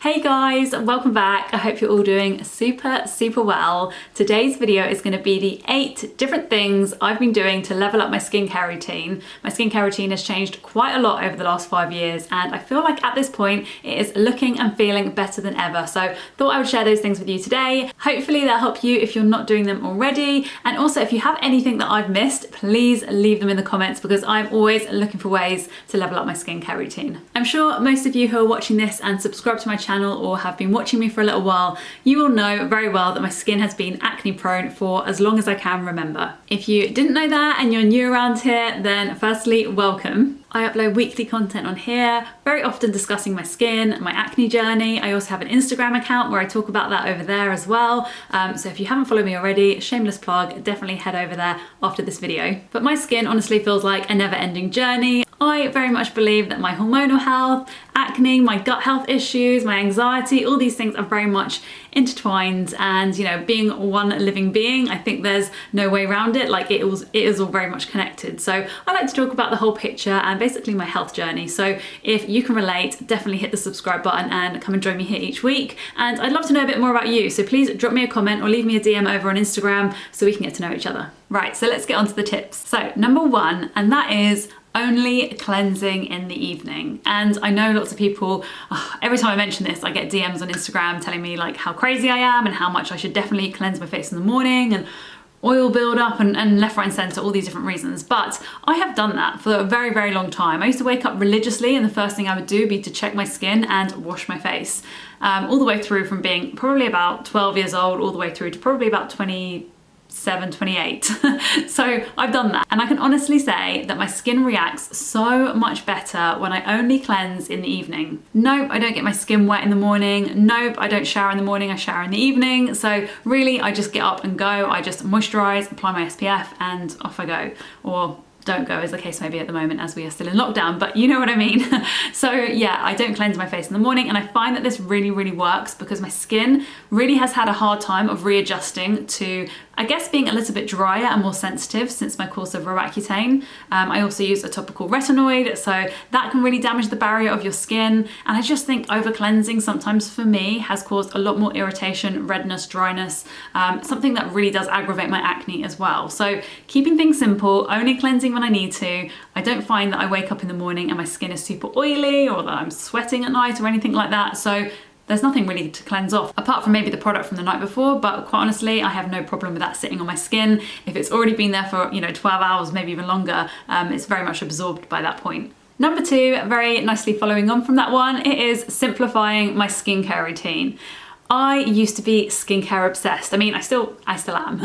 Hey guys, welcome back. I hope you're all doing super well. Today's video is going to be the 8 different things I've been doing to level up my skincare routine. My skincare routine has changed quite a lot over the last 5 years and I feel like at this point it is looking and feeling better than ever. So thought I would share those things with you today. Hopefully they'll help you if you're not doing them already. And also if you have anything that I've missed, please leave them in the comments because I'm always looking for ways to level up my skincare routine. I'm sure most of you who are watching this and subscribe to my channel or have been watching me for a little while, you will know very well that my skin has been acne prone for as long as I can remember. If you didn't know that and you're new around here, then firstly, welcome. I upload weekly content on here, very often discussing my skin, my acne journey. I also have an Instagram account where I talk about that over there as well. So if you haven't followed me already, shameless plug, definitely head over there after this video. But my skin honestly feels like a never-ending journey. I very much believe that my hormonal health, acne, my gut health issues, my anxiety, all these things are very much intertwined, and you know, being one living being, I think there's no way around it. Like it is all very much connected. So I like to talk about the whole picture and basically my health journey. So if you can relate, definitely hit the subscribe button and come and join me here each week. And I'd love to know a bit more about you. So please drop me a comment or leave me a DM over on Instagram so we can get to know each other. Right, so let's get on to the tips. So number 1, and that is only cleansing in the evening. And I know lots of people, every time I mention this, I get DMs on Instagram telling me like how crazy I am and how much I should definitely cleanse my face in the morning and oil build up and left, right and center, all these different reasons. But I have done that for a very long time. I used to wake up religiously and the first thing I would do would be to check my skin and wash my face. All the way through from being probably about 12 years old all the way through to probably about 27, 28. So I've done that. And I can honestly say that my skin reacts so much better when I only cleanse in the evening. Nope, I don't get my skin wet in the morning. Nope, I don't shower in the morning, I shower in the evening. So really I just get up and go. I just moisturize, apply my SPF and off I go. Or don't go, as the case may be at the moment as we are still in lockdown, but you know what I mean. So yeah, I don't cleanse my face in the morning, and I find that this really works because my skin really has had a hard time of readjusting to, I guess, being a little bit drier and more sensitive since my course of Roaccutane. I also use a topical retinoid, so that can really damage the barrier of your skin. And I just think over cleansing sometimes for me has caused a lot more irritation, redness, dryness, something that really does aggravate my acne as well. So keeping things simple, only cleansing when I need to. I don't find that I wake up in the morning and my skin is super oily or that I'm sweating at night or anything like that. So there's nothing really to cleanse off apart from maybe the product from the night before, but quite honestly I have no problem with that sitting on my skin. If it's already been there for 12 hours, maybe even longer, it's very much absorbed by that point. Number 2, very nicely following on from that one, it is simplifying my skincare routine. I used to be skincare obsessed. I mean, I still am,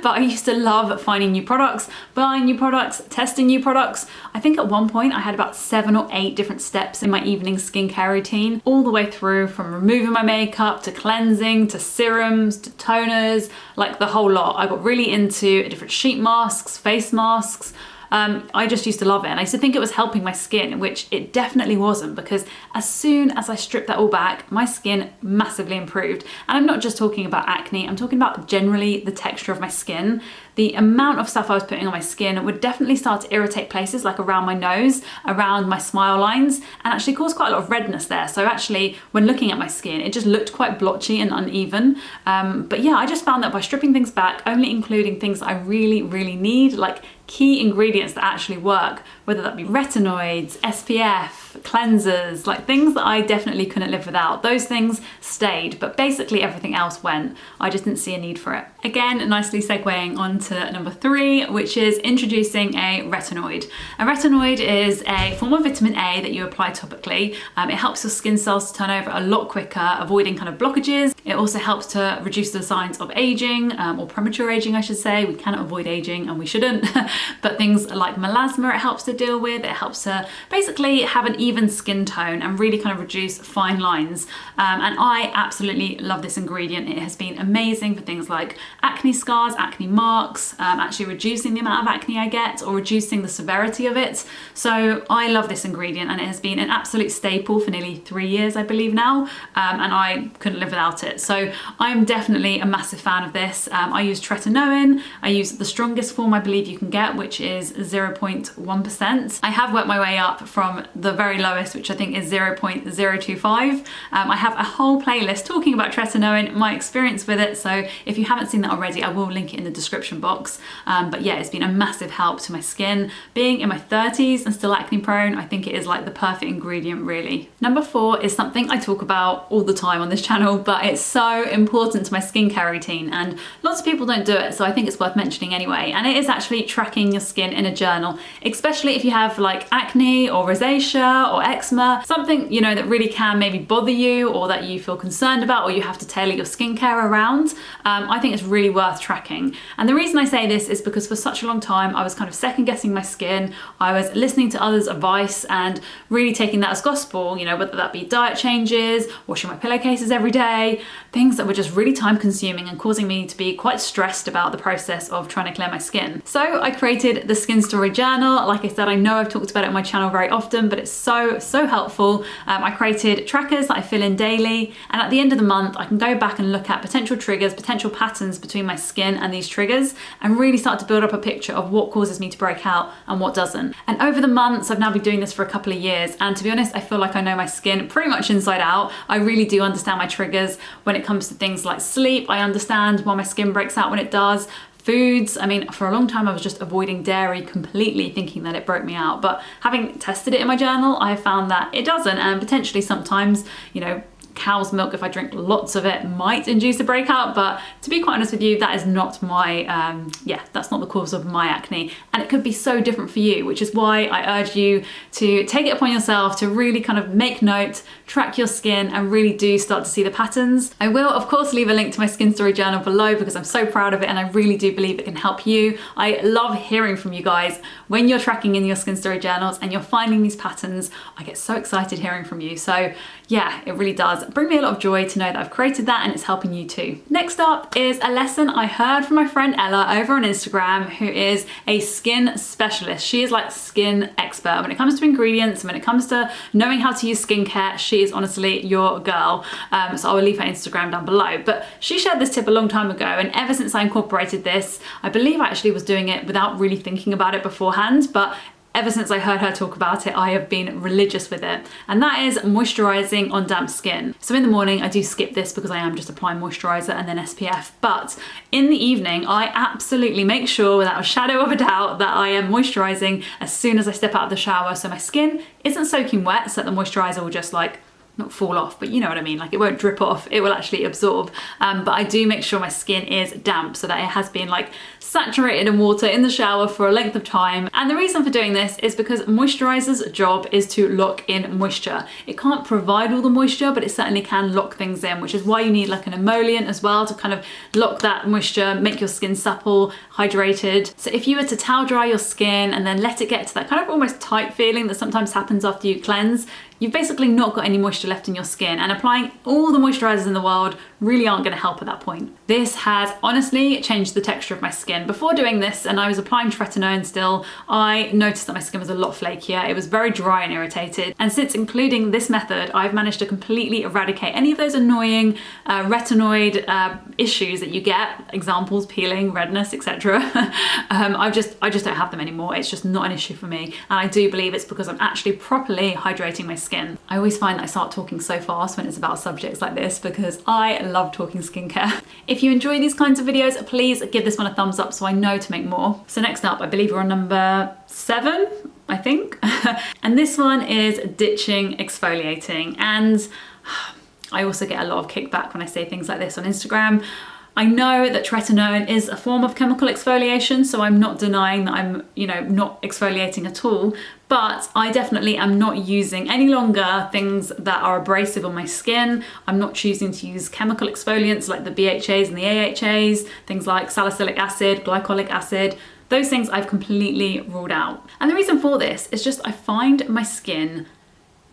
but I used to love finding new products, buying new products, testing new products. I think at one point I had about 7 or 8 different steps in my evening skincare routine, all the way through from removing my makeup to cleansing to serums to toners, like the whole lot. I got really into different sheet masks, face masks. I just used to love it, and I used to think it was helping my skin, which it definitely wasn't, because as soon as I stripped that all back, my skin massively improved. And I'm not just talking about acne, I'm talking about generally the texture of my skin. The amount of stuff I was putting on my skin would definitely start to irritate places like around my nose, around my smile lines, and actually cause quite a lot of redness there. So actually, when looking at my skin, it just looked quite blotchy and uneven. But yeah, I just found that by stripping things back, only including things that I really need, like key ingredients that actually work, whether that be retinoids, SPF, cleansers, like things that I definitely couldn't live without. Those things stayed, but basically everything else went. I just didn't see a need for it. Again, nicely segueing on to number 3, which is introducing a retinoid. A retinoid is a form of vitamin A that you apply topically. It helps your skin cells to turn over a lot quicker, avoiding kind of blockages. It also helps to reduce the signs of aging, or premature aging, I should say. We cannot avoid aging and we shouldn't, but things like melasma it helps to deal with. It helps to basically have an even skin tone and really kind of reduce fine lines. And I absolutely love this ingredient. It has been amazing for things like acne scars, acne marks, actually reducing the amount of acne I get or reducing the severity of it. So I love this ingredient, and it has been an absolute staple for nearly 3 years, I believe now, and I couldn't live without it. So I'm definitely a massive fan of this. I use tretinoin. I use the strongest form I believe you can get, which is 0.1%. 100%. I have worked my way up from the very lowest, which I think is 0.025. I have a whole playlist talking about tretinoin, my experience with it, so if you haven't seen that already, I will link it in the description box. But yeah, it's been a massive help to my skin. Being in my 30s and still acne prone, I think it is like the perfect ingredient, really. Number 4 is something I talk about all the time on this channel, but it's so important to my skincare routine, and lots of people don't do it, so I think it's worth mentioning anyway. And it is actually tracking your skin in a journal, especially if you have like acne or rosacea or eczema, something, you know, that really can maybe bother you or that you feel concerned about or you have to tailor your skincare around. I think it's really worth tracking. And the reason I say this is because for such a long time I was kind of second guessing my skin. I was listening to others' advice and really taking that as gospel, you know, whether that be diet changes, washing my pillowcases every day, things that were just really time consuming and causing me to be quite stressed about the process of trying to clear my skin. So I created the Skin Story journal. Like I said, I know I've talked about it on my channel very often, but it's so helpful. I created trackers that I fill in daily, and at the end of the month I can go back and look at potential triggers, potential patterns between my skin and these triggers, and really start to build up a picture of what causes me to break out and what doesn't. And over the months, I've now been doing this for a couple of years, and to be honest, I feel like I know my skin pretty much inside out. I really do understand my triggers when it comes to things like sleep. I understand why my skin breaks out when it does. Foods, I mean, for a long time I was just avoiding dairy completely, thinking that it broke me out, but having tested it in my journal, I found that it doesn't, and potentially sometimes, you know, cow's milk, if I drink lots of it, might induce a breakout, but to be quite honest with you, that is not my, that's not the cause of my acne, and it could be so different for you, which is why I urge you to take it upon yourself to really kind of make note, track your skin, and really do start to see the patterns. I will, of course, leave a link to my Skin Story journal below because I'm so proud of it and I really do believe it can help you. I love hearing from you guys when you're tracking in your Skin Story journals and you're finding these patterns. I get so excited hearing from you. So yeah, it really does bring me a lot of joy to know that I've created that and it's helping you too. Next up is a lesson I heard from my friend Ella over on Instagram, who is a skin specialist. She is like skin expert when it comes to ingredients, when it comes to knowing how to use skincare. She is honestly your girl. So I will leave her Instagram down below. But she shared this tip a long time ago, and ever since I incorporated this, I believe I actually was doing it without really thinking about it beforehand, but ever since I heard her talk about it, I have been religious with it. And that is moisturizing on damp skin. So in the morning, I do skip this because I am just applying moisturizer and then SPF. But in the evening, I absolutely make sure without a shadow of a doubt that I am moisturizing as soon as I step out of the shower. So my skin isn't soaking wet, so that the moisturizer will just like not fall off, but you know what I mean, like it won't drip off, it will actually absorb. But I do make sure my skin is damp so that it has been like saturated in water in the shower for a length of time. And the reason for doing this is because moisturizer's job is to lock in moisture. It can't provide all the moisture, but it certainly can lock things in, which is why you need like an emollient as well to kind of lock that moisture, make your skin supple, hydrated. So if you were to towel dry your skin and then let it get to that kind of almost tight feeling that sometimes happens after you cleanse, you've basically not got any moisture left in your skin, and applying all the moisturizers in the world really aren't going to help at that point. This has honestly changed the texture of my skin. Before doing this, and I was applying tretinoin still, I noticed that my skin was a lot flakier. It was very dry and irritated. And since including this method, I've managed to completely eradicate any of those annoying retinoid issues that you get, examples, peeling, redness, etc. I just don't have them anymore. It's just not an issue for me. And I do believe it's because I'm actually properly hydrating my skin. I always find that I start talking so fast when it's about subjects like this because I love talking skincare. If you enjoy these kinds of videos, please give this one a thumbs up so I know to make more. So next up, I believe we're on number 7, I think. And this one is ditching exfoliating. And I also get a lot of kickback when I say things like this on Instagram. I know that tretinoin is a form of chemical exfoliation, so I'm not denying that I'm, you know, not exfoliating at all, but I definitely am not using any longer things that are abrasive on my skin. I'm not choosing to use chemical exfoliants like the BHAs and the AHAs, things like salicylic acid, glycolic acid. Those things I've completely ruled out. And the reason for this is just I find my skin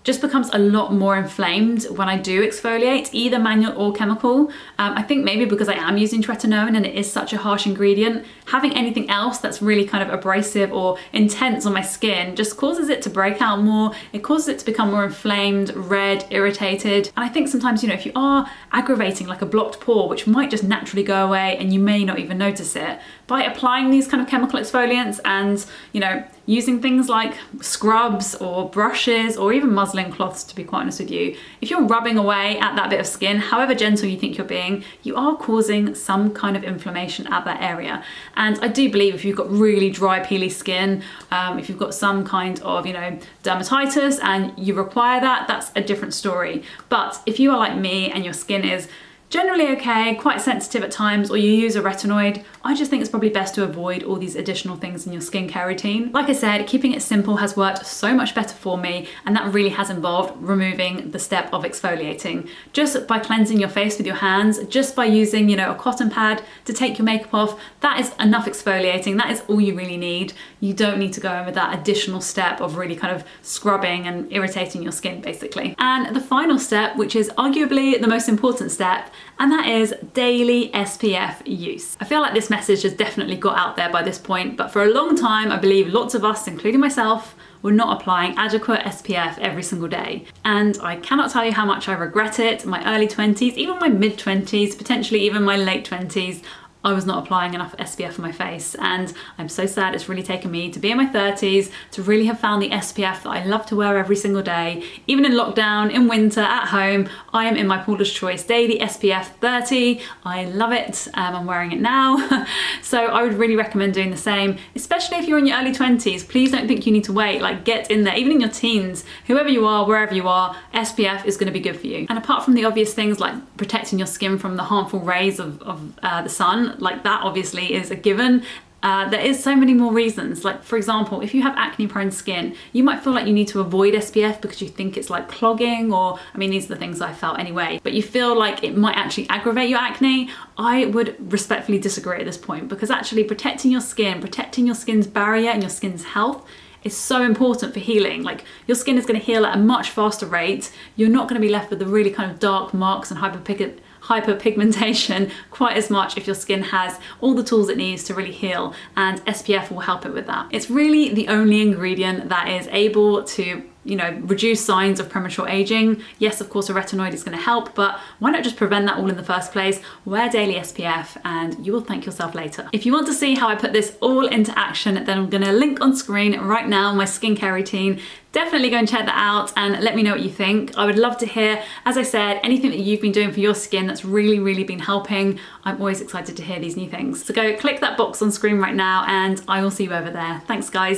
just becomes a lot more inflamed when I do exfoliate, either manual or chemical. I think maybe because I am using tretinoin and it is such a harsh ingredient, having anything else that's really kind of abrasive or intense on my skin just causes it to break out more. It causes it to become more inflamed, red, irritated. And I think sometimes, you know, if you are aggravating like a blocked pore, which might just naturally go away and you may not even notice it, by applying these kind of chemical exfoliants and, you know, using things like scrubs or brushes or even muslin cloths, to be quite honest with you, if you're rubbing away at that bit of skin, however gentle you think you're being, you are causing some kind of inflammation at that area. And I do believe if you've got really dry, peely skin, if you've got some kind of, you know, dermatitis and you require that, that's a different story. But if you are like me and your skin is generally okay, quite sensitive at times, or you use a retinoid, I just think it's probably best to avoid all these additional things in your skincare routine. Like I said, keeping it simple has worked so much better for me, and that really has involved removing the step of exfoliating. Just by cleansing your face with your hands, just by using, you know, a cotton pad to take your makeup off, that is enough exfoliating. That is all you really need. You don't need to go in with that additional step of really kind of scrubbing and irritating your skin, basically. And the final step, which is arguably the most important step, and that is daily SPF use. I feel like this message has definitely got out there by this point, but for a long time, I believe lots of us, including myself, were not applying adequate SPF every single day. And I cannot tell you how much I regret it. My early 20s, even my mid 20s, potentially even my late 20s, I was not applying enough SPF on my face, and I'm so sad it's really taken me to be in my 30s to really have found the SPF that I love to wear every single day. Even in lockdown, in winter, at home, I am in my Paula's Choice Daily SPF 30. I love it. I'm wearing it now. So I would really recommend doing the same, especially if you're in your early 20s. Please don't think you need to wait, like get in there. Even in your teens, whoever you are, wherever you are, SPF is going to be good for you. And apart from the obvious things like protecting your skin from the harmful rays of the sun, like that obviously is a given. There is so many more reasons. Like, for example, if you have acne prone skin, you might feel like you need to avoid SPF because you think it's like clogging, or, I mean, these are the things I felt anyway, but you feel like it might actually aggravate your acne. I would respectfully disagree at this point, because actually protecting your skin's barrier and your skin's health is so important for healing. Like, your skin is going to heal at a much faster rate. You're not going to be left with the really kind of dark marks and hyperpigmentation quite as much if your skin has all the tools it needs to really heal, and SPF will help it with that. It's really the only ingredient that is able to, you know, reduce signs of premature aging. Yes, of course, a retinoid is going to help, but why not just prevent that all in the first place? Wear daily SPF and you will thank yourself later. If you want to see how I put this all into action, then I'm going to link on screen right now my skincare routine. Definitely go and check that out and let me know what you think. I would love to hear, as I said, anything that you've been doing for your skin that's really been helping. I'm always excited to hear these new things. So go click that box on screen right now and I will see you over there. Thanks, guys.